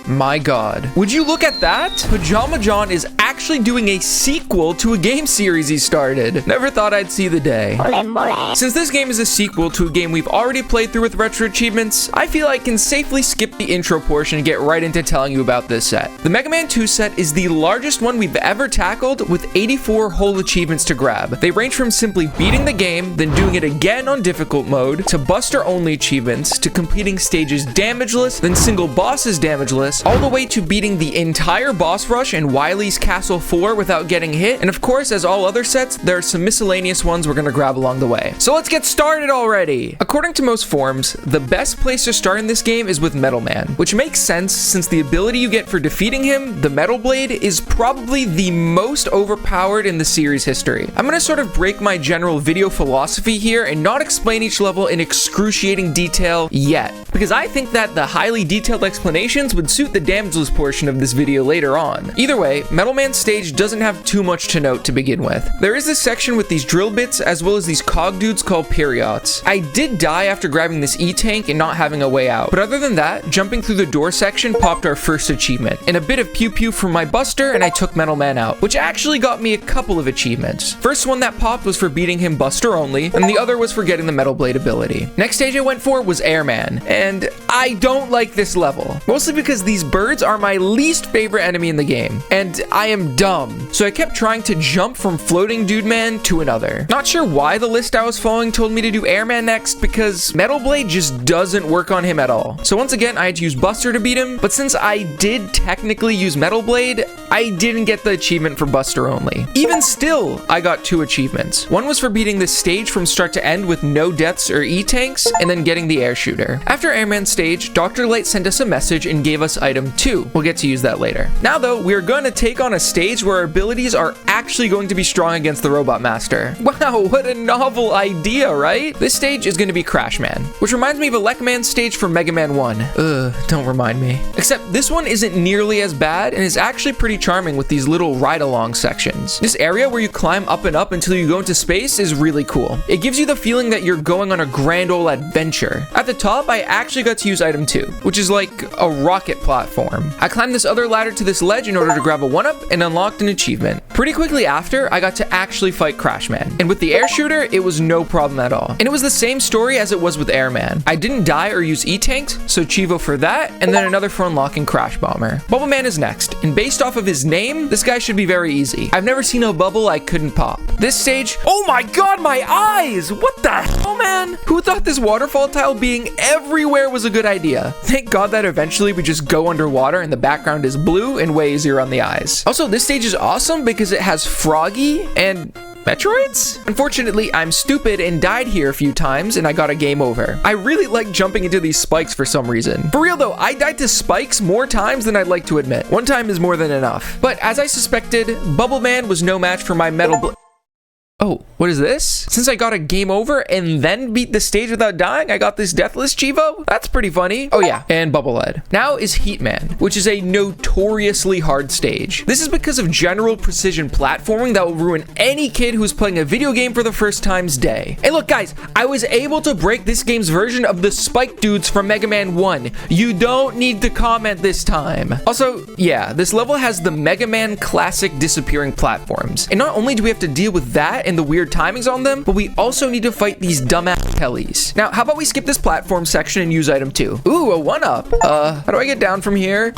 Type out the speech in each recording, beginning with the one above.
my god. Would you look at that? Pajamajohn is actually doing a sequel to a game series he started. Never thought I'd see the day. Since this game is a sequel to a game we've already played through with Retro Achievements, I feel I can safely skip the intro portion and get right into telling you about this set. The Mega Man 2 set is the largest one we've ever tackled with 84 whole achievements to grab. They range from simply beating the game, then doing it again on difficult mode, to Buster only achievements, to completing stages damageless, then single bosses damageless, all the way to beating the entire boss rush in Wily's Castle 4 without getting hit, and of course, as all other sets, there are some miscellaneous ones we're gonna grab along the way. So let's get started already! According to most forums, the best place to start in this game is with Metal Man, which makes sense since the ability you get for defeating him, the Metal Blade, is probably the most overpowered in the series history. I'm gonna sort of break my general video philosophy here and not explain each level in excruciating detail yet, because I think that the highly detailed explanations would suit the damageless portion of this video later on. Either way, Metal Man's stage doesn't have too much to note to begin with. There is this section with these drill bits as well as these cog dudes called periots. I did die after grabbing this E-tank and not having a way out, but other than that, jumping through the door section popped our first achievement, and a bit of pew pew from my Buster, and I took Metal Man out, which actually got me a couple of achievements. First one that popped was for beating him Buster only, and the other was for getting the Metal Blade ability. Next stage I went for was Airman, and I don't like this level, mostly because these birds are my least favorite enemy in the game, and I am dumb, so I kept trying to jump from floating dude man to another. Not sure why the list I was following told me to do Airman next, because Metal Blade just doesn't work on him at all. So once again, I had to use Buster to beat him, but since I did technically use Metal Blade, I didn't get the achievement for Buster only. Even still, I got 2 achievements. One was for beating this stage from start to end with no deaths or E-tanks, and then getting the air shooter. After Airman's stage, Dr. Light sent us a message and gave us item 2. We'll get to use that later. Now though, we're going to take on a stage where our abilities are actually going to be strong against the Robot Master. Wow, what a novel idea, right? This stage is going to be Crash Man, which reminds me of a Lek-Man stage from Mega Man 1. Don't remind me. Except this one isn't nearly as bad and is actually pretty charming with these little ride-along sections. This area where you climb up and up until you go into space is really cool. It gives you the feeling that you're going on a grand old adventure. At the top, I actually got to use item 2, which is like a rocket platform. I climbed this other ladder to this ledge in order to grab a 1-up and unlocked an achievement. Pretty quickly after, I got to actually fight Crash Man, and with the air shooter, it was no problem at all. And it was the same story as it was with Airman. I didn't die or use E-tanks, so Chivo for that, and then another for unlocking Crash Bomber. Bubble Man is next, and based off of his name, this guy should be very easy. I've never seen a bubble I couldn't pop. This stage, oh my god, my eyes! What the hell, man? Who thought this waterfall tile being everywhere was a good idea? Thank god that eventually we just go underwater and the background is blue and way easier on the eyes. Also, this stage is awesome because it has Froggy and Metroids? Unfortunately, I'm stupid and died here a few times and I got a game over. I really like jumping into these spikes for some reason. For real though, I died to spikes more times than I'd like to admit. One time is more than enough. But as I suspected, Bubble Man was no match for my Oh, what is this? Since I got a game over and then beat the stage without dying, I got this Deathless Chivo? That's pretty funny. Oh yeah, and Bubble Head. Now is Heat Man, which is a notoriously hard stage. This is because of general precision platforming that will ruin any kid who's playing a video game for the first time's day. And look guys, I was able to break this game's version of the Spike Dudes from Mega Man 1. You don't need to comment this time. Also, yeah, this level has the Mega Man classic disappearing platforms. And not only do we have to deal with that and the weird timings on them, but we also need to fight these dumbass Kellys. Now, how about we skip this platform section and use item 2? Ooh, a 1-up. How do I get down from here?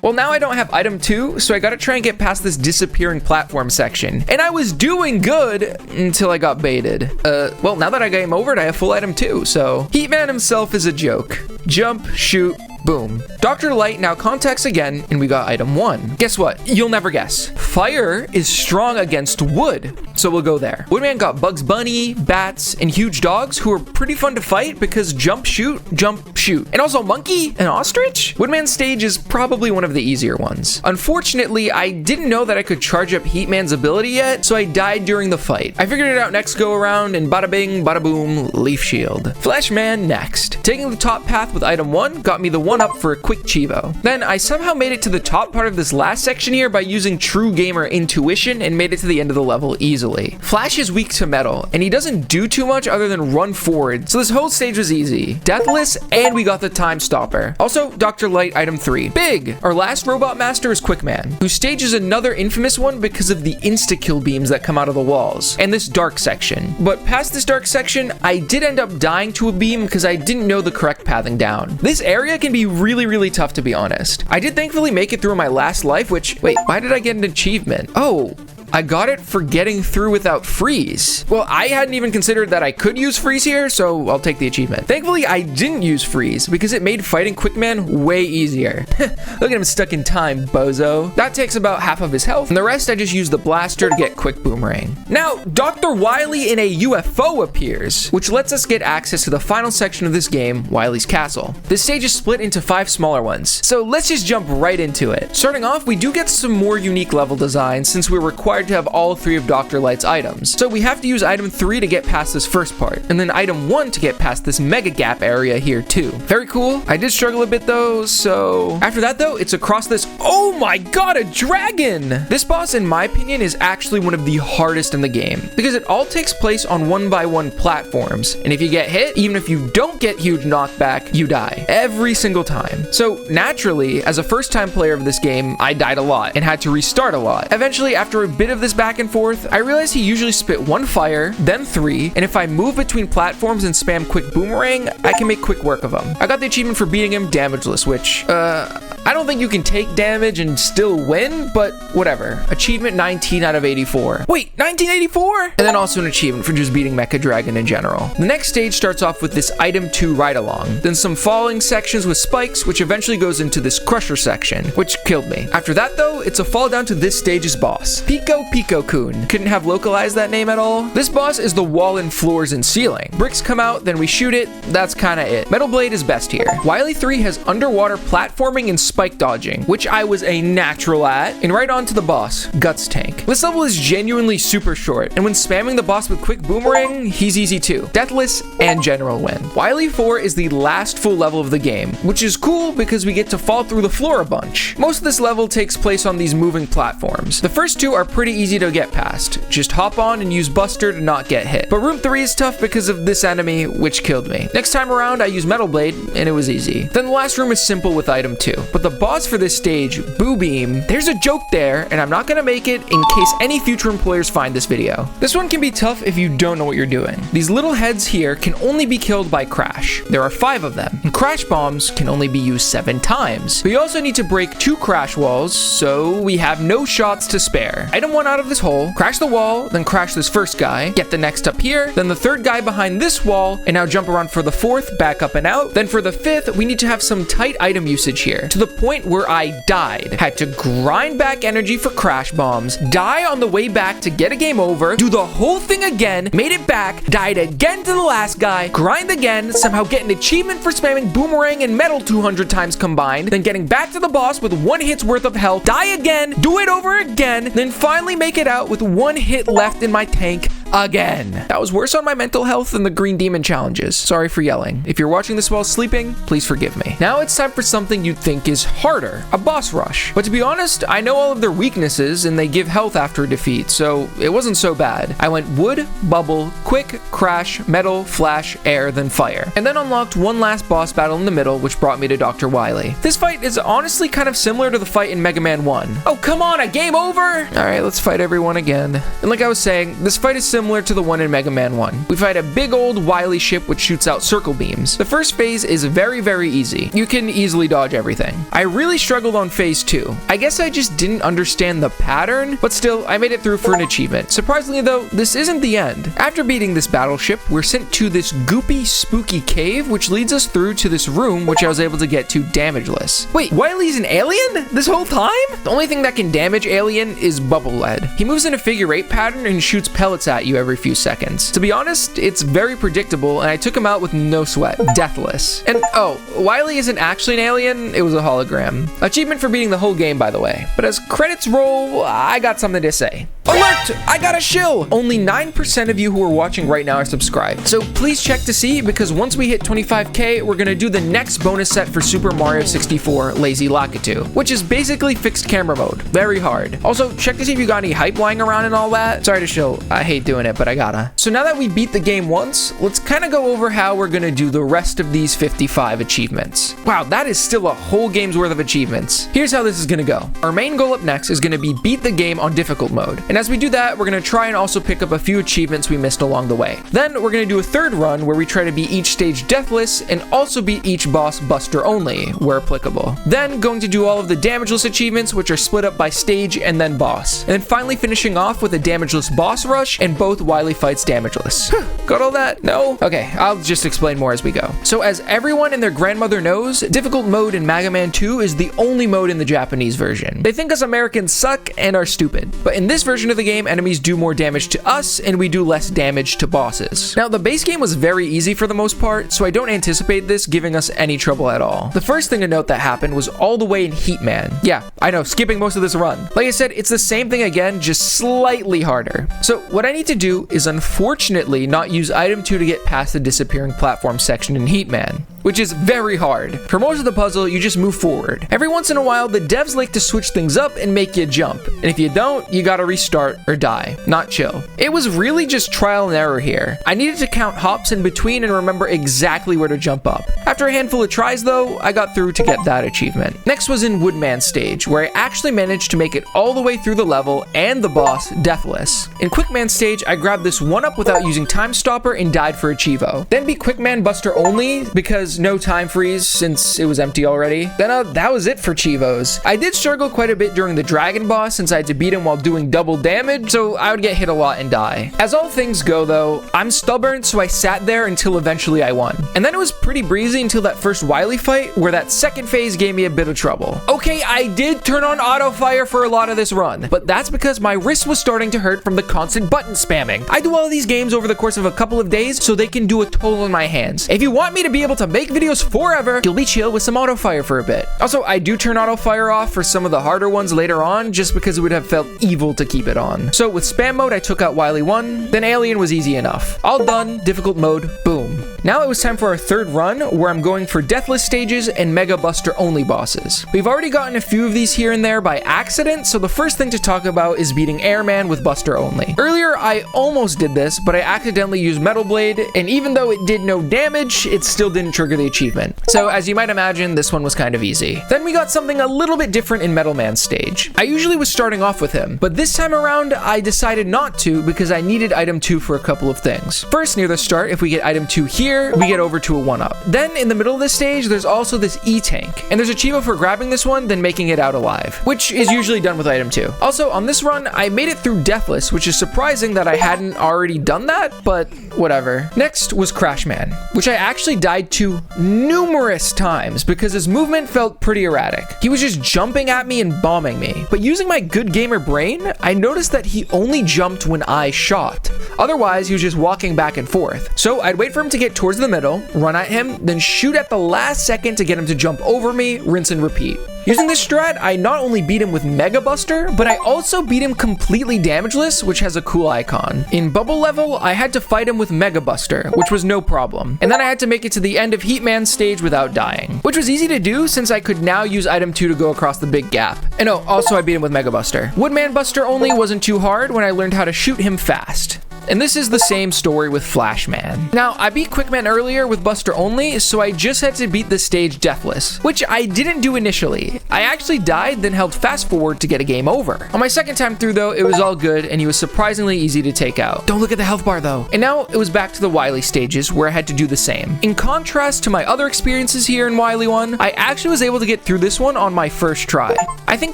Well, now I don't have item 2, so I gotta try and get past this disappearing platform section. And I was doing good until I got baited. Well, now that I game over it, I have full item 2, so Heat Man himself is a joke. Jump, shoot, boom. Dr. Light now contacts again, and we got item 1. Guess what? You'll never guess. Fire is strong against wood, so we'll go there. Woodman got Bugs Bunny, bats, and huge dogs who are pretty fun to fight because jump, shoot, and also monkey and ostrich. Woodman's stage is probably one of the easier ones. Unfortunately, I didn't know that I could charge up Heat Man's ability yet, so I died during the fight. I figured it out next go around, and bada bing, bada boom, leaf shield. Flesh Man next. Taking the top path with item 1 got me the 1 one up for a quick cheevo. Then I somehow made it to the top part of this last section here by using true gamer intuition and made it to the end of the level easily. Flash is weak to metal, and he doesn't do too much other than run forward, so this whole stage was easy. Deathless, and we got the time stopper. Also, Dr. Light item 3. Big! Our last robot master is Quickman, whose stage is another infamous one because of the insta-kill beams that come out of the walls, and this dark section. But past this dark section, I did end up dying to a beam because I didn't know the correct pathing down. This area can be really tough, to be honest. I did thankfully make it through my last life, which, wait, why did I get an achievement? Oh, I got it for getting through without freeze. Well, I hadn't even considered that I could use freeze here, so I'll take the achievement. Thankfully, I didn't use freeze because it made fighting Quickman way easier. Look at him stuck in time, bozo. That takes about half of his health, and the rest I just used the blaster to get quick boomerang. Now, Dr. Wily in a UFO appears, which lets us get access to the final section of this game, Wily's Castle. This stage is split into 5 smaller ones, so let's just jump right into it. Starting off, we do get some more unique level designs since we're required to have all 3 of Dr. Light's items. So we have to use item 3 to get past this first part, and then item 1 to get past this mega gap area here too. Very cool. I did struggle a bit though, so after that though, it's across this. Oh my god, a dragon! This boss, in my opinion, is actually one of the hardest in the game because it all takes place on 1x1 platforms, and if you get hit, even if you don't get huge knockback, you die every single time. So naturally, as a first-time player of this game, I died a lot and had to restart a lot. Eventually, after a bit of this back and forth, I realized he usually spit 1 fire, then 3, and if I move between platforms and spam quick boomerang, I can make quick work of him. I got the achievement for beating him Damageless, which, I don't think you can take damage and still win, but whatever. Achievement 19 out of 84. Wait, 1984? And then also an achievement for just beating Mecha Dragon in general. The next stage starts off with this item 2 ride-along, then some falling sections with spikes, which eventually goes into this crusher section, which killed me. After that though, it's a fall down to this stage's boss, Pico-Kun. Couldn't have localized that name at all. This boss is the wall and floors and ceiling. Bricks come out, then we shoot it, that's kinda it. Metal Blade is best here. Wily 3 has underwater platforming and spike dodging, which I was a natural at, and right on to the boss, Guts Tank. This level is genuinely super short, and when spamming the boss with quick boomerang, he's easy too. Deathless and general win. Wily 4 is the last full level of the game, which is cool because we get to fall through the floor a bunch. Most of this level takes place on these moving platforms. The first 2 are pretty easy to get past. Just hop on and use Buster to not get hit. But room 3 is tough because of this enemy, which killed me. Next time around, I used Metal Blade, and it was easy. Then the last room is simple with item 2. But the boss for this stage, boobeam, there's a joke there, and I'm not gonna make it in case any future employers find this video. This one can be tough if you don't know what you're doing. These little heads here can only be killed by crash. There are 5 of them, and crash bombs can only be used 7 times. We also need to break 2 crash walls, so we have no shots to spare. Item 1 out of this hole, crash the wall, then crash this first guy, get the next up here, then the 3rd guy behind this wall, and now jump around for the 4th, back up and out. Then for the 5th, we need to have some tight item usage here, to the point where I died. Had to grind back energy for crash bombs, die on the way back to get a game over, do the whole thing again, made it back, died again to the last guy, grind again, somehow get an achievement for spamming boomerang and metal 200 times combined, then getting back to the boss with 1 hit's worth of health, die again, do it over again, then finally make it out with 1 hit left in my tank again. That was worse on my mental health than the Green Demon challenges. Sorry for yelling. If you're watching this while sleeping, please forgive me. Now it's time for something you'd think is harder, a boss rush. But to be honest, I know all of their weaknesses and they give health after a defeat, so it wasn't so bad. I went wood, bubble, quick, crash, metal, flash, air, then fire. And then unlocked one last boss battle in the middle, which brought me to Dr. Wily. This fight is honestly kind of similar to the fight in Mega Man 1. Oh, come on, a game over? Alright, let's fight everyone again. And like I was saying, this fight is similar to the one in Mega Man 1. We fight a big old Wily ship which shoots out circle beams. The first phase is very easy. You can easily dodge everything. I really struggled on phase 2. I guess I just didn't understand the pattern, but still, I made it through for an achievement. Surprisingly though, this isn't the end. After beating this battleship, we're sent to this goopy, spooky cave, which leads us through to this room, which I was able to get to damageless. Wait, Wily's an alien? This whole time? The only thing that can damage alien is bubble lead. He moves in a figure 8 pattern and shoots pellets at you every few seconds. To be honest, it's very predictable, and I took him out with no sweat. Deathless. And oh, Wily isn't actually an alien, it was a hologram. Achievement for beating the whole game, by the way. But as credits roll, I got something to say. Oh Alert! I got a shill! Only 9% of you who are watching right now are subscribed. So please check to see, because once we hit 25k, we're gonna do the next bonus set for Super Mario 64 Lazy Lakitu, which is basically fixed camera mode. Very hard. Also, check to see if you got any hype lying around and all that. Sorry to shill. I hate doing it, but I gotta. So now that we beat the game once, let's kind of go over how we're gonna do the rest of these 55 achievements. Wow, that is still a whole game's worth of achievements. Here's how this is gonna go. Our main goal up next is gonna be beat the game on difficult mode. And as we do that, we're gonna try and also pick up a few achievements we missed along the way. Then we're gonna do a third run where we try to beat each stage deathless and also beat each boss buster only, where applicable. Then going to do all of the Damageless achievements, which are split up by stage and then boss. And then finally finishing off with a Damageless boss rush and both Wily fights Damageless. Got all that? No? Okay, I'll just explain more as we go. So as everyone and their grandmother knows, difficult mode in Mega Man 2 is the only mode in the Japanese version. They think us Americans suck and are stupid. But in this version of the game, enemies do more damage to us and we do less damage to bosses. Now, the base game was very easy for the most part, so I don't anticipate this giving us any trouble at all. The first thing to note that happened was all the way in Heatman. Yeah, I know, skipping most of this run. Like I said, it's the same thing again, just slightly harder. So what I need to do is unfortunately not use item 2 to get past the disappearing platform section in Heatman, which is very hard. For most of the puzzle, you just move forward. Every once in a while, the devs like to switch things up and make you jump. And if you don't, you gotta restart or die. Not chill. It was really just trial and error here. I needed to count hops in between and remember exactly where to jump up. After a handful of tries though, I got through to get that achievement. Next was in Woodman stage, where I actually managed to make it all the way through the level and the boss deathless. In Quickman stage, I grabbed this one up without using Time Stopper and died for Achievo. Then beat Quickman Buster only because no time freeze since it was empty already. Then that was it for Chivos. I did struggle quite a bit during the dragon boss since I had to beat him while doing double damage, so I would get hit a lot and die. As all things go though, I'm stubborn, so I sat there until eventually I won. And then it was pretty breezy until that first Wily fight, where that second phase gave me a bit of trouble. Okay, I did turn on auto fire for a lot of this run, but that's because my wrist was starting to hurt from the constant button spamming. I do all of these games over the course of a couple of days so they can do a toll in my hands. If you want me to be able to make videos forever, you'll be chill with some auto fire for a bit. Also, I do turn auto fire off for some of the harder ones later on, just because it would have felt evil to keep it on. So with spam mode, I took out Wily 1, then Alien was easy enough. All done, difficult mode, boom. Now it was time for our third run, where I'm going for deathless stages and Mega Buster only bosses. We've already gotten a few of these here and there by accident, so the first thing to talk about is beating Airman with Buster only. Earlier, I almost did this, but I accidentally used Metal Blade, and even though it did no damage, it still didn't trigger the achievement. So as you might imagine, this one was kind of easy. Then we got something a little bit different in Metal Man stage. I usually was starting off with him, but this time around, I decided not to because I needed item 2 for a couple of things. First, near the start, if we get item 2 here, we get over to a 1-up. Then in the middle of this stage, there's also this E-Tank, and there's a Chivo for grabbing this one, then making it out alive, which is usually done with item 2. Also, on this run, I made it through Deathless, which is surprising that I hadn't already done that, but whatever. Next was Crashman, which I actually died to numerous times because his movement felt pretty erratic. He was just jumping at me and bombing me, but using my good gamer brain, I noticed that he only jumped when I shot. Otherwise, he was just walking back and forth. So I'd wait for him to get towards the middle, run at him, then shoot at the last second to get him to jump over me, rinse and repeat. Using this strat, I not only beat him with Mega Buster, but I also beat him completely damageless, which has a cool icon. In Bubble level, I had to fight him with Mega Buster, which was no problem. And then I had to make it to the end of Heatman stage without dying, which was easy to do since I could now use item 2 to go across the big gap. And oh, also I beat him with Mega Buster. Woodman Buster only wasn't too hard when I learned how to shoot him fast. And this is the same story with Flashman. Now, I beat Quickman earlier with Buster only, so I just had to beat the stage deathless, which I didn't do initially. I actually died, then held fast forward to get a game over. On my second time through though, it was all good, and he was surprisingly easy to take out. Don't look at the health bar though. And now it was back to the Wily stages, where I had to do the same. In contrast to my other experiences here in Wily 1, I actually was able to get through this one on my first try. I think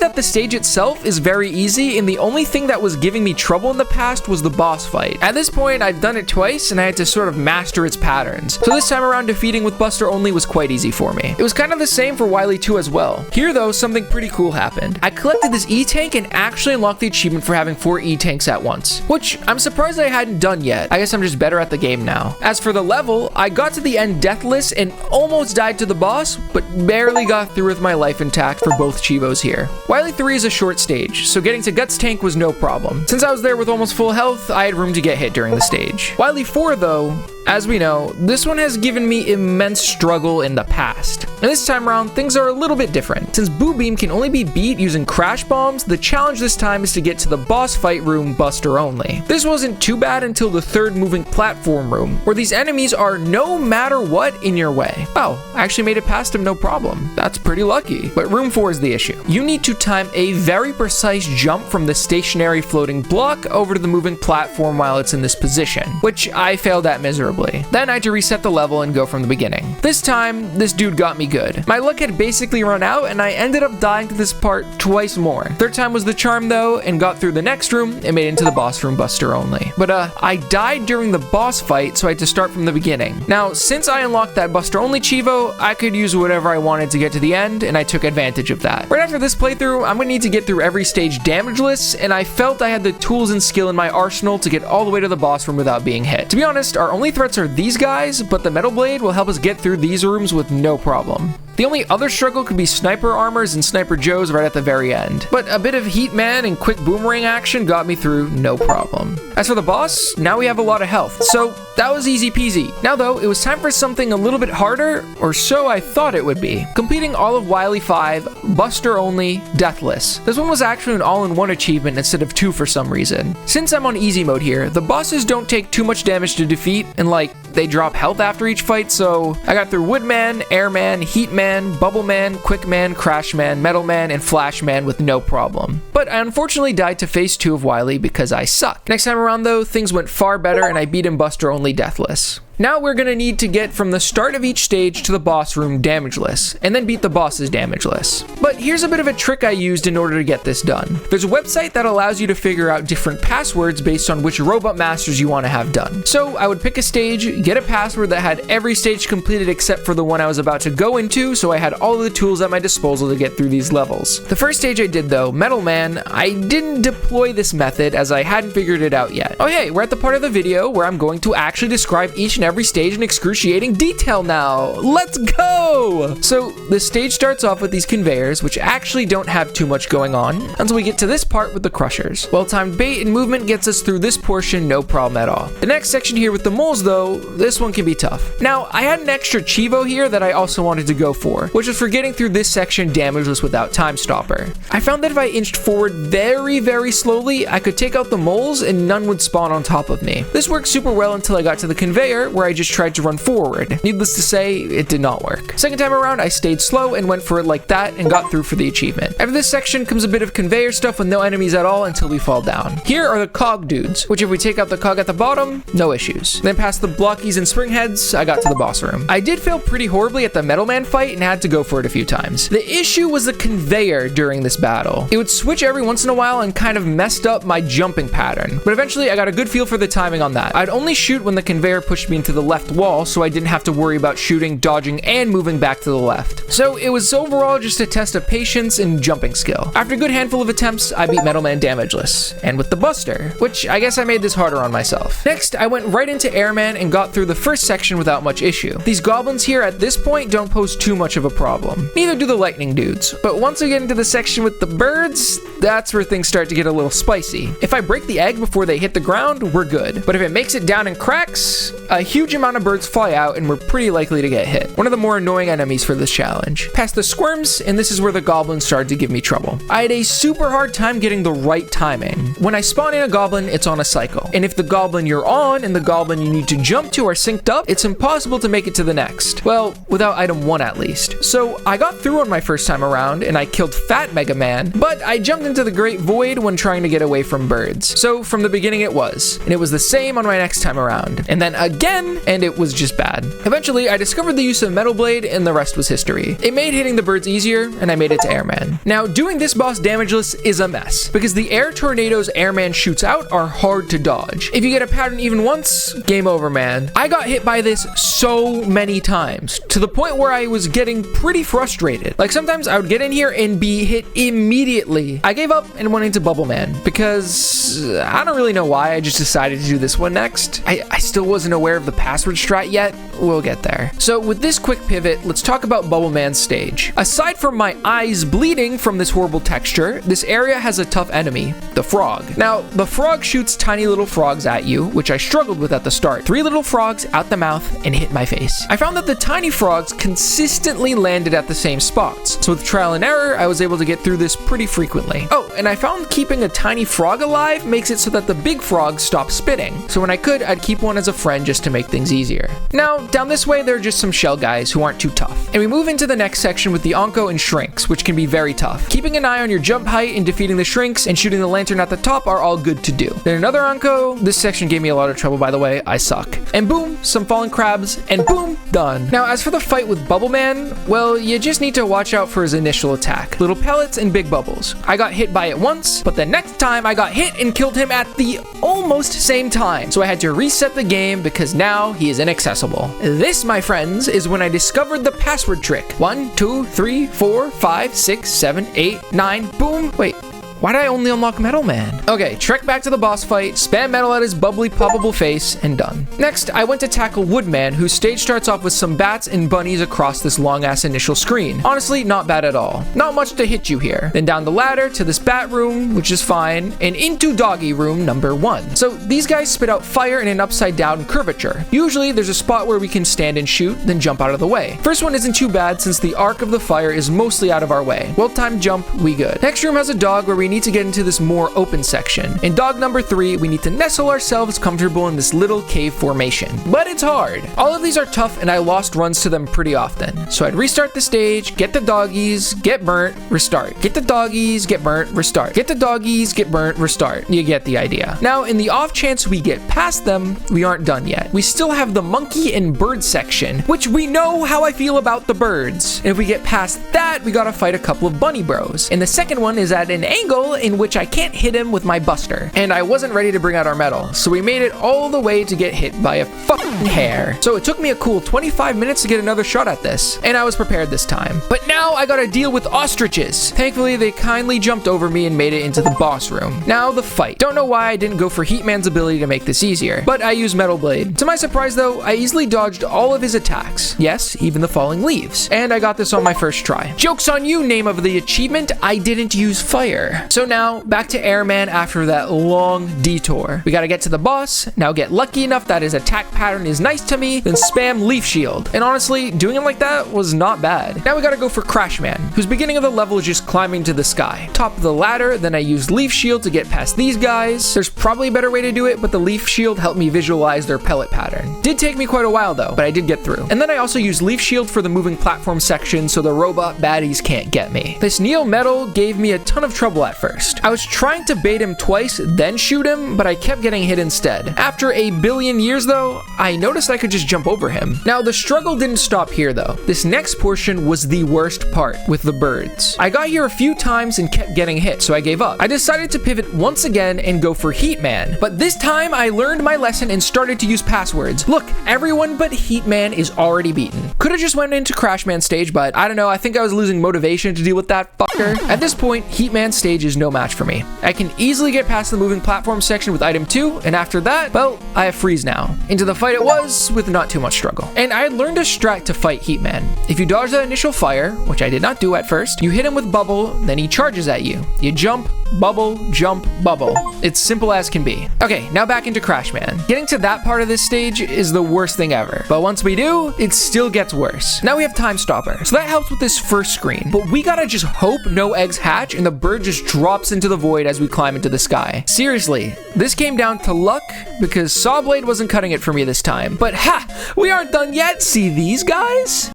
that the stage itself is very easy, and the only thing that was giving me trouble in the past was the boss fight. At this point, I'd done it twice and I had to sort of master its patterns. So this time around, defeating with Buster only was quite easy for me. It was kind of the same for Wily 2 as well. Here though, something pretty cool happened. I collected this E-Tank and actually unlocked the achievement for having 4 E-Tanks at once, which I'm surprised I hadn't done yet. I guess I'm just better at the game now. As for the level, I got to the end deathless and almost died to the boss, but barely got through with my life intact for both Chivos here. Wily 3 is a short stage, so getting to Guts Tank was no problem. Since I was there with almost full health, I had room to get hit during the stage. Wily 4 though, as we know, this one has given me immense struggle in the past. And this time around, things are a little bit different. Since boobeam can only be beat using crash bombs, the challenge this time is to get to the boss fight room Buster only. This wasn't too bad until the third moving platform room, where these enemies are no matter what in your way. Oh, I actually made it past them no problem. That's pretty lucky. But room 4 is the issue. You need to time a very precise jump from the stationary floating block over to the moving platform while it's in this position, which I failed at miserably. Then I had to reset the level and go from the beginning. This time, this dude got me good. My luck had basically run out and I ended up dying to this part twice more. Third time was the charm though, and got through the next room and made it into the boss room Buster only. But I died during the boss fight, so I had to start from the beginning. Now, since I unlocked that Buster only Chivo, I could use whatever I wanted to get to the end, and I took advantage of that. Right after this playthrough, I'm gonna need to get through every stage damageless, and I felt I had the tools and skill in my arsenal to get all the way to the boss room without being hit. To be honest, our only threats are these guys, but the metal blade will help us get through these rooms with no problem. The only other struggle could be sniper armors and Sniper Joes right at the very end, but a bit of Heat Man and quick boomerang action got me through no problem. As for the boss, now we have a lot of health, so that was easy peasy. Now though, it was time for something a little bit harder, or so I thought it would be. Completing all of Wily 5, Buster only, deathless. This one was actually an all-in-one achievement instead of 2 for some reason. Since I'm on easy mode here, the bosses don't take too much damage to defeat, and they drop health after each fight, so I got through Woodman, Airman, Heatman, Bubbleman, Quickman, Crashman, Metalman, and Flashman with no problem. But I unfortunately died to phase 2 of Wily because I suck. Next time around though, things went far better and I beat him Buster only deathless. Now we're gonna need to get from the start of each stage to the boss room damageless, and then beat the bosses damageless. But here's a bit of a trick I used in order to get this done. There's a website that allows you to figure out different passwords based on which robot masters you want to have done. So I would pick a stage, get a password that had every stage completed except for the one I was about to go into, so I had all of the tools at my disposal to get through these levels. The first stage I did though, Metal Man, I didn't deploy this method as I hadn't figured it out yet. Oh hey, we're at the part of the video where I'm going to actually describe each and every stage in excruciating detail now. Let's go! So the stage starts off with these conveyors, which actually don't have too much going on until we get to this part with the crushers. Well-timed bait and movement gets us through this portion no problem at all. The next section here with the moles though, this one can be tough. Now I had an extra Chivo here that I also wanted to go for, which was for getting through this section damageless without time stopper. I found that if I inched forward very slowly, I could take out the moles and none would spawn on top of me. This worked super well until I got to the conveyor where I just tried to run forward. Needless to say, it did not work. Second time around, I stayed slow and went for it like that and got through for the achievement. After this section comes a bit of conveyor stuff with no enemies at all until we fall down. Here are the cog dudes, which if we take out the cog at the bottom, no issues. Then past the blockies and spring heads, I got to the boss room. I did fail pretty horribly at the Metal Man fight and had to go for it a few times. The issue was the conveyor during this battle. It would switch every once in a while and kind of messed up my jumping pattern, but eventually I got a good feel for the timing on that. I'd only shoot when the conveyor pushed me into the left wall, so I didn't have to worry about shooting, dodging, and moving back to the left. So it was overall just a test of patience and jumping skill. After a good handful of attempts, I beat Metal Man damageless, and with the Buster, which I guess I made this harder on myself. Next, I went right into Airman and got through the first section without much issue. These goblins here at this point don't pose too much of a problem. Neither do the lightning dudes, but once we get into the section with the birds, that's where things start to get a little spicy. If I break the egg before they hit the ground, we're good, but if it makes it down and cracks, a huge amount of birds fly out and we're pretty likely to get hit. One of the more annoying enemies for this challenge. Past the squirms, and this is where the goblins started to give me trouble. I had a super hard time getting the right timing. When I spawn in a goblin, it's on a cycle, and if the goblin you're on and the goblin you need to jump to are synced up, it's impossible to make it to the next. Well, without item 1 at least. So I got through on my first time around and I killed Fat Mega Man, but I jumped into the Great Void when trying to get away from birds. So from the beginning it was, and it was the same on my next time around. And then again again, and it was just bad. Eventually, I discovered the use of Metal Blade, and the rest was history. It made hitting the birds easier, and I made it to Airman. Now, doing this boss Damageless is a mess, because the air tornadoes Airman shoots out are hard to dodge. If you get a pattern even once, game over, man. I got hit by this so many times, to the point where I was getting pretty frustrated. Like, sometimes I would get in here and be hit immediately. I gave up and went into Bubble Man, because I don't really know why. I just decided to do this one next. I still wasn't aware of the password strat yet. We'll get there. So with this quick pivot, let's talk about Bubble Man's stage. Aside from my eyes bleeding from this horrible texture, this area has a tough enemy, the frog. Now, the frog shoots tiny little frogs at you, which I struggled with at the start. 3 little frogs out the mouth and hit my face. I found that the tiny frogs consistently landed at the same spots. So with trial and error, I was able to get through this pretty frequently. Oh, and I found keeping a tiny frog alive makes it so that the big frogs stop spitting. So when I could, I'd keep one as a friend just to make things easier. Now, down this way, there are just some shell guys who aren't too tough. And we move into the next section with the Onko and Shrinks, which can be very tough. Keeping an eye on your jump height and defeating the Shrinks and shooting the lantern at the top are all good to do. Then another Onko. This section gave me a lot of trouble, by the way. I suck. And boom, some fallen crabs, and boom, done. Now, as for the fight with Bubble Man, well, you just need to watch out for his initial attack. Little pellets and big bubbles. I got hit by it once, but the next time I got hit and killed him at the almost same time. So I had to reset the game because now he is inaccessible. This, my friends, is when I discovered the password trick. 1, 2, 3, 4, 5, 6, 7, 8, 9, boom. Wait. Why did I only unlock Metal Man? Okay, trek back to the boss fight, spam metal at his bubbly, poppable face, and done. Next, I went to tackle Woodman, whose stage starts off with some bats and bunnies across this long-ass initial screen. Honestly, not bad at all. Not much to hit you here. Then down the ladder to this bat room, which is fine, and into doggy room number 1. So these guys spit out fire in an upside-down curvature. Usually, there's a spot where we can stand and shoot, then jump out of the way. First one isn't too bad since the arc of the fire is mostly out of our way. Well-timed jump, we good. Next room has a dog where we need to get into this more open section. In dog number 3, we need to nestle ourselves comfortable in this little cave formation. But it's hard. All of these are tough and I lost runs to them pretty often. So I'd restart the stage, get the doggies, get burnt, restart. Get the doggies, get burnt, restart. Get the doggies, get burnt, restart. You get the idea. Now, in the off chance we get past them, we aren't done yet. We still have the monkey and bird section, which we know how I feel about the birds. And if we get past that, we gotta fight a couple of bunny bros. And the second one is at an angle in which I can't hit him with my buster. And I wasn't ready to bring out our metal, so we made it all the way to get hit by a fucking hair. So it took me a cool 25 minutes to get another shot at this, and I was prepared this time. But now I gotta deal with ostriches. Thankfully, they kindly jumped over me and made it into the boss room. Now the fight. Don't know why I didn't go for Heatman's ability to make this easier, but I used Metal Blade. To my surprise though, I easily dodged all of his attacks. Yes, even the falling leaves. And I got this on my first try. Joke's on you, name of the achievement, I didn't use fire. So now, back to Airman after that long detour. We gotta get to the boss, now get lucky enough that his attack pattern is nice to me, then spam Leaf Shield. And honestly, doing it like that was not bad. Now we gotta go for Crashman, whose beginning of the level is just climbing to the sky. Top of the ladder, then I used Leaf Shield to get past these guys. There's probably a better way to do it, but the Leaf Shield helped me visualize their pellet pattern. Did take me quite a while though, but I did get through. And then I also used Leaf Shield for the moving platform section so the robot baddies can't get me. This Neo Metal gave me a ton of trouble at first. I was trying to bait him twice, then shoot him, but I kept getting hit instead. After a billion years though, I noticed I could just jump over him. Now the struggle didn't stop here though. This next portion was the worst part, with the birds. I got here a few times and kept getting hit, so I gave up. I decided to pivot once again and go for Heatman, but this time I learned my lesson and started to use passwords. Look, everyone but Heatman is already beaten. Could've just went into Crashman stage, but I don't know, I think I was losing motivation to deal with that fucker. At this point, Heatman stage is no match for me. I can easily get past the moving platform section with item 2, and after that, well, I have freeze now. Into the fight it was, with not too much struggle. And I had learned a strat to fight Heatman. If you dodge that initial fire, which I did not do at first, you hit him with bubble, then he charges at you. You jump, bubble, jump, bubble. It's simple as can be. Okay, now back into Crashman. Getting to that part of this stage is the worst thing ever, but once we do, it still gets worse. Now we have Time Stopper, so that helps with this first screen, but we gotta just hope no eggs hatch and the bird just drops into the void as we climb into the sky. Seriously, this came down to luck because Sawblade wasn't cutting it for me this time. But ha! We aren't done yet! See these guys?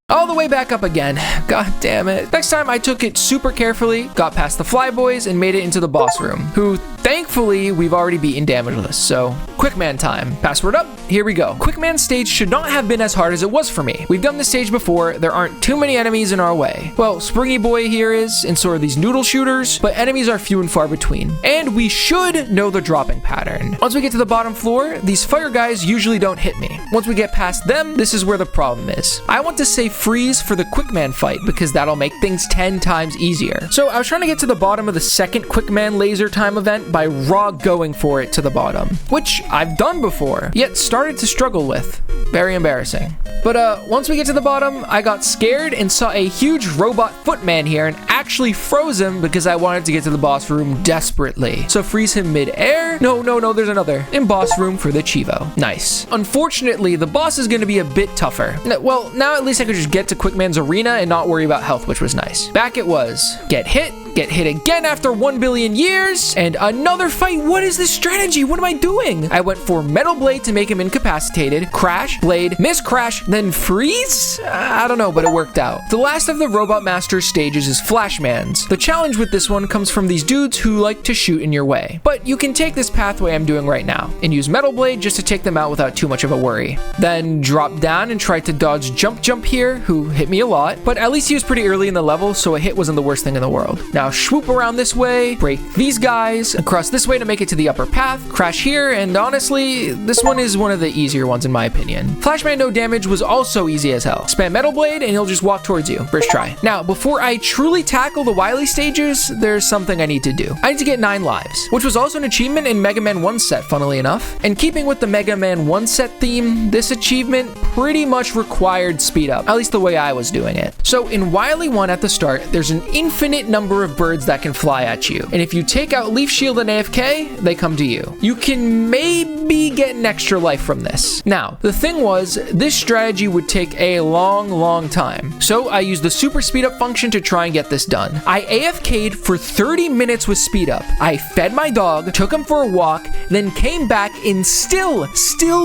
All the way back up again. God damn it. Next time I took it super carefully, got past the flyboys, and made it into the boss room, who Thankfully, we've already beaten Damageless, so Quickman time. Password up, here we go. Quickman stage should not have been as hard as it was for me. We've done this stage before, there aren't too many enemies in our way. Well, Springy Boy here is, and so are these noodle shooters, but enemies are few and far between. And we should know the dropping pattern. Once we get to the bottom floor, these fire guys usually don't hit me. Once we get past them, this is where the problem is. I want to save freeze for the Quickman fight because that'll make things 10 times easier. So I was trying to get to the bottom of the second Quickman laser time event by raw going for it to the bottom, which I've done before, yet started to struggle with. Very embarrassing. But once we get to the bottom, I got scared and saw a huge robot footman here and actually froze him because I wanted to get to the boss room desperately. So freeze him mid-air. No, there's another. In boss room for the Chivo. Nice. Unfortunately, the boss is going to be a bit tougher. Well, now at least I could just get to Quickman's arena and not worry about health, which was nice. Back it was. Get hit again after 1 billion years, and another fight. What is this strategy? What am I doing? I went for Metal Blade to make him incapacitated, crash, blade, miss crash, then freeze? I don't know, but it worked out. The last of the Robot Master stages is Flashman's. The challenge with this one comes from these dudes who like to shoot in your way. But you can take this pathway I'm doing right now and use Metal Blade just to take them out without too much of a worry. Then drop down and try to dodge jump here, who hit me a lot, but at least he was pretty early in the level, so a hit wasn't the worst thing in the world. Now swoop around this way, break these guys, across this way to make it to the upper path, crash here, and honestly, this one is one of the easier ones in my opinion. Flashman no damage was also easy as hell. Spam Metal Blade and he'll just walk towards you. First try. Now, before I truly tackle the Wily stages, there's something I need to do. I need to get 9 lives, which was also an achievement in Mega Man 1 set, funnily enough. And keeping with the Mega Man 1 set theme, this achievement pretty much required speed up, at least the way I was doing it. So in Wily 1 at the start, there's an infinite number of birds that can fly at you. And if you take out Leaf Shield and AFK, they come to you. You can maybe get an extra life from this. Now, the thing was, this strategy would take a long time. So I used the super speed up function to try and get this done. I AFK'd for 30 minutes with speed up. I fed my dog, took him for a walk, then came back and still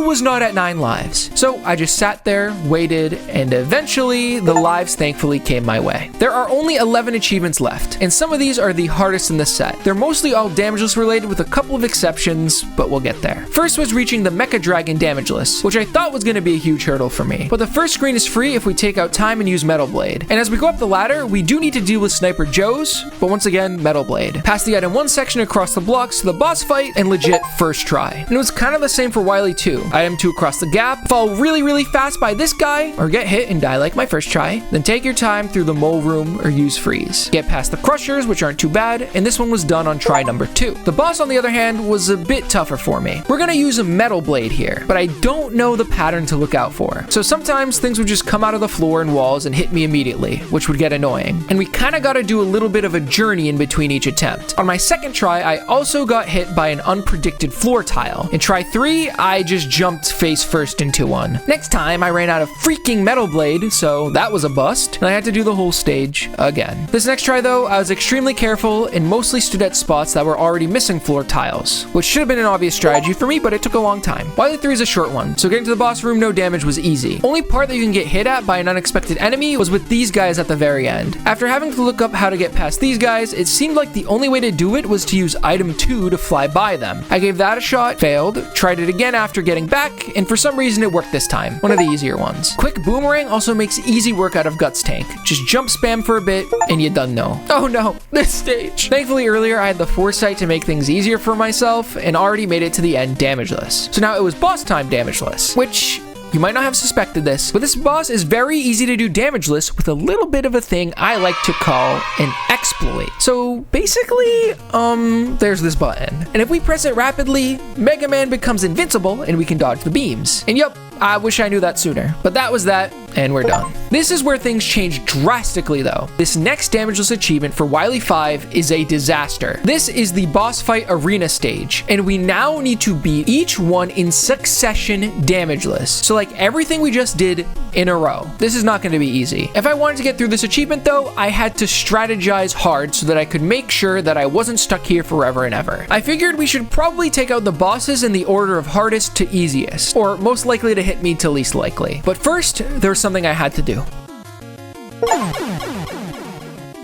was not at 9 lives. So I just sat there, waited, and eventually the lives thankfully came my way. There are only 11 achievements left, and some of these are the hardest in the set. They're mostly all Damageless related with a couple of exceptions, but we'll get there. First was reaching the Mecha Dragon Damageless, which I thought was going to be a huge hurdle for me. But the first screen is free if we take out time and use Metal Blade. And as we go up the ladder, we do need to deal with Sniper Joes, but once again, Metal Blade. Pass the item 1 section across the blocks to the boss fight, and legit first try. And it was kind of the same for Wily 2. Item 2 across the gap, fall really fast by this guy, or get hit and die like my first try. Then take your time through the mole room or use freeze. Get past the crushers, which aren't too bad, and this one was done on try number 2. The boss, on the other hand, was a bit tougher for me. We're gonna use a Metal Blade here, but I don't know the pattern to look out for. So sometimes things would just come out of the floor and walls and hit me immediately, which would get annoying. And we kinda gotta do a little bit of a journey in between each attempt. On my second try, I also got hit by an unpredicted floor tile. In try 3, I just jumped face first into one. Next time, I ran out of freaking Metal Blade, so that was a bust, and I had to do the whole stage again. This next try though, I was extremely careful and mostly stood at spots that were already missing floor tiles, which should have been an obvious strategy for me, but it took a long time. Wily 3 is a short one, so getting to the boss room no damage was easy. Only part that you can get hit at by an unexpected enemy was with these guys at the very end. After having to look up how to get past these guys, it seemed like the only way to do it was to use item 2 to fly by them. I gave that a shot, failed, tried it again after getting back, and for some reason it worked this time. One of the easier ones. Quick Boomerang also makes easy work out of Guts Tank. Just jump spam for a bit, and you done know. Oh no, this stage. Thankfully earlier I had the foresight to make things easier for myself, and already made it to the end Damageless. So now it was boss time Damageless, which you might not have suspected this, but this boss is very easy to do Damageless with a little bit of a thing I like to call an exploit. So basically, there's this button, and if we press it rapidly, Mega Man becomes invincible and we can dodge the beams. And yup, I wish I knew that sooner, but that was that, and we're done. This is where things change drastically though. This next Damageless achievement for Wily 5 is a disaster. This is the boss fight arena stage, and we now need to beat each one in succession Damageless. So like everything we just did in a row. This is not going to be easy. If I wanted to get through this achievement though, I had to strategize hard so that I could make sure that I wasn't stuck here forever and ever. I figured we should probably take out the bosses in the order of hardest to easiest, or most likely to hit me to least likely. But first, there was something I had to do.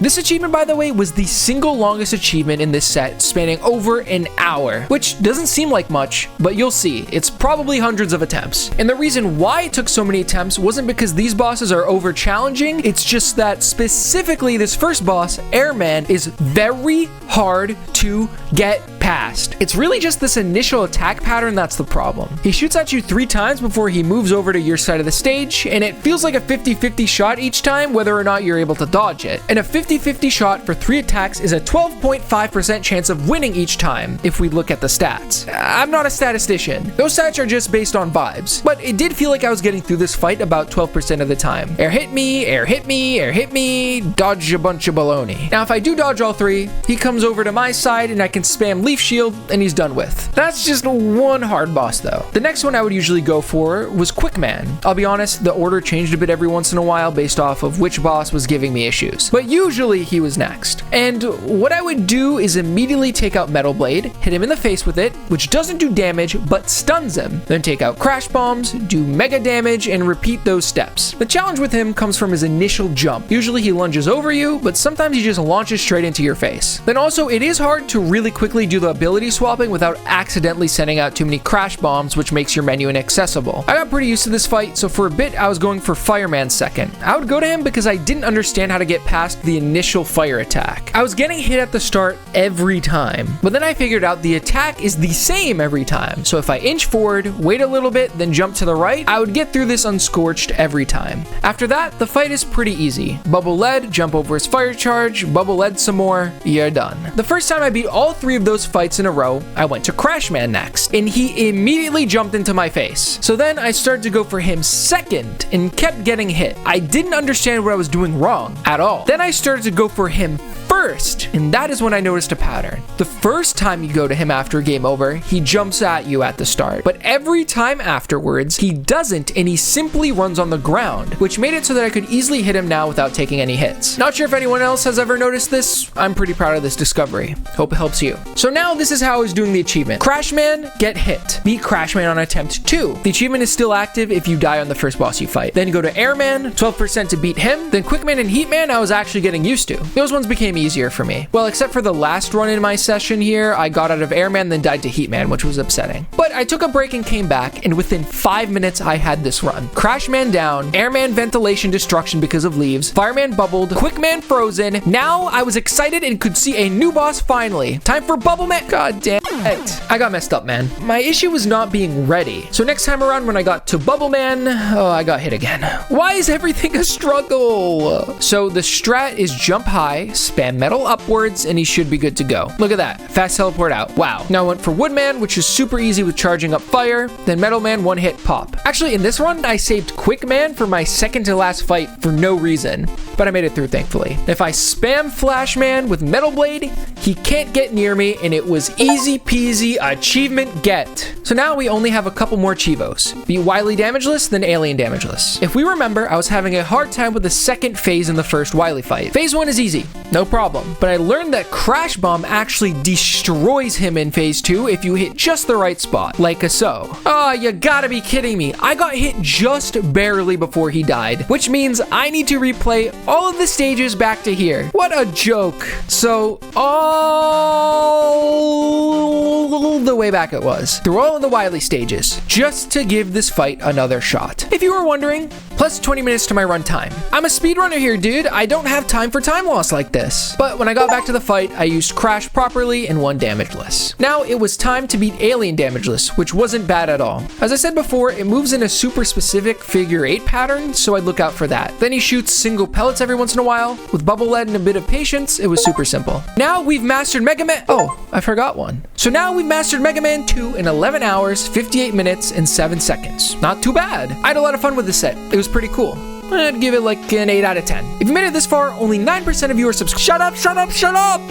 This achievement, by the way, was the single longest achievement in this set, spanning over an hour, which doesn't seem like much, but you'll see, it's probably hundreds of attempts. And the reason why it took so many attempts wasn't because these bosses are over challenging, it's just that specifically this first boss, Airman, is very hard to get past. It's really just this initial attack pattern that's the problem. He shoots at you 3 times before he moves over to your side of the stage, and it feels like a 50-50 shot each time whether or not you're able to dodge it. And a 50-50 shot for 3 attacks is a 12.5% chance of winning each time if we look at the stats. I'm not a statistician. Those stats are just based on vibes, but it did feel like I was getting through this fight about 12% of the time. Air hit me, air hit me, air hit me, dodge a bunch of baloney. Now if I do dodge all 3, he comes over to my side and I can spam leaf shield and he's done with. That's just one hard boss though. The next one I would usually go for was Quickman. I'll be honest, the order changed a bit every once in a while based off of which boss was giving me issues, but usually he was next. And what I would do is immediately take out Metal Blade, hit him in the face with it, which doesn't do damage but stuns him, then take out Crash Bombs, do mega damage, and repeat those steps. The challenge with him comes from his initial jump. Usually he lunges over you, but sometimes he just launches straight into your face. Then also it is hard to really quickly do the ability swapping without accidentally sending out too many Crash Bombs, which makes your menu inaccessible. I got pretty used to this fight, so for a bit I was going for Fireman second. I would go to him because I didn't understand how to get past the initial fire attack. I was getting hit at the start every time, but then I figured out the attack is the same every time. So if I inch forward, wait a little bit, then jump to the right, I would get through this unscorched every time. After that, the fight is pretty easy. Bubble lead, jump over his fire charge, bubble lead some more, you're done. The first time I beat all 3 of those fights in a row, I went to Crashman next, and he immediately jumped into my face. So then I started to go for him second and kept getting hit. I didn't understand what I was doing wrong at all. Then I started to go for him first, and that is when I noticed a pattern. The first time you go to him after game over, he jumps at you at the start, but every time afterwards, he doesn't, and he simply runs on the ground, which made it so that I could easily hit him now without taking any hits. Not sure if anyone else has ever noticed this. I'm pretty proud of this discovery. Hope it helps you. So now this is how I was doing the achievement. Crashman, get hit. Beat Crashman on attempt 2. The achievement is still active if you die on the first boss you fight. Then go to Airman, 12% to beat him. Then Quickman and Heatman I was actually getting used to. Those ones became easier for me. Well, except for the last run in my session here, I got out of Airman then died to Heatman, which was upsetting. But I took a break and came back, and within 5 minutes I had this run. Crashman down, Airman ventilation destruction because of leaves, Fireman bubbled, Quickman frozen. Now I was excited and could see a new boss finally. Time for Bubble Man. God damn it. I got messed up, man. My issue was not being ready. So next time around when I got to Bubble Man, oh, I got hit again. Why is everything a struggle? So the strat is jump high, spam metal upwards, and he should be good to go. Look at that. Fast teleport out. Wow. Now I went for Woodman, which is super easy with charging up fire. Then Metal Man, 1-hit pop. Actually, in this run, I saved Quickman for my second to last fight for no reason, but I made it through, thankfully. If I spam Flashman with Metal Blade, he can't get near me, and it was easy peasy achievement get. So now we only have a couple more Chivos. Beat Wily Damageless, then Alien Damageless. If we remember, I was having a hard time with the second phase in the first Wily fight. Phase 1 is easy, no problem. But I learned that Crash Bomb actually destroys him in phase 2 if you hit just the right spot, like so. Oh, you gotta be kidding me. I got hit just barely before he died, which means I need to replay all of the stages back to here. What a joke. So, all the way back it was, through all of the Wily stages, just to give this fight another shot. If you were wondering, plus 20 minutes to my run time. I'm a speedrunner here, dude. I don't have time for time loss like this. But when I got back to the fight, I used Crash properly and won Damageless. Now it was time to beat Alien Damageless, which wasn't bad at all. As I said before, it moves in a super specific figure 8 pattern, so I'd look out for that. Then he shoots single pellets every once in a while. With Bubble Lead and a bit of patience, it was super simple. Now we've mastered Mega Man. Oh, I forgot one. So now we've mastered Mega Man 2 in 11 hours, 58 minutes, and 7 seconds. Not too bad. I had a lot of fun with this set. It was pretty cool. I'd give it like an 8 out of 10. If you made it this far, only 9% of you are subscribed. Shut up, shut up, shut up!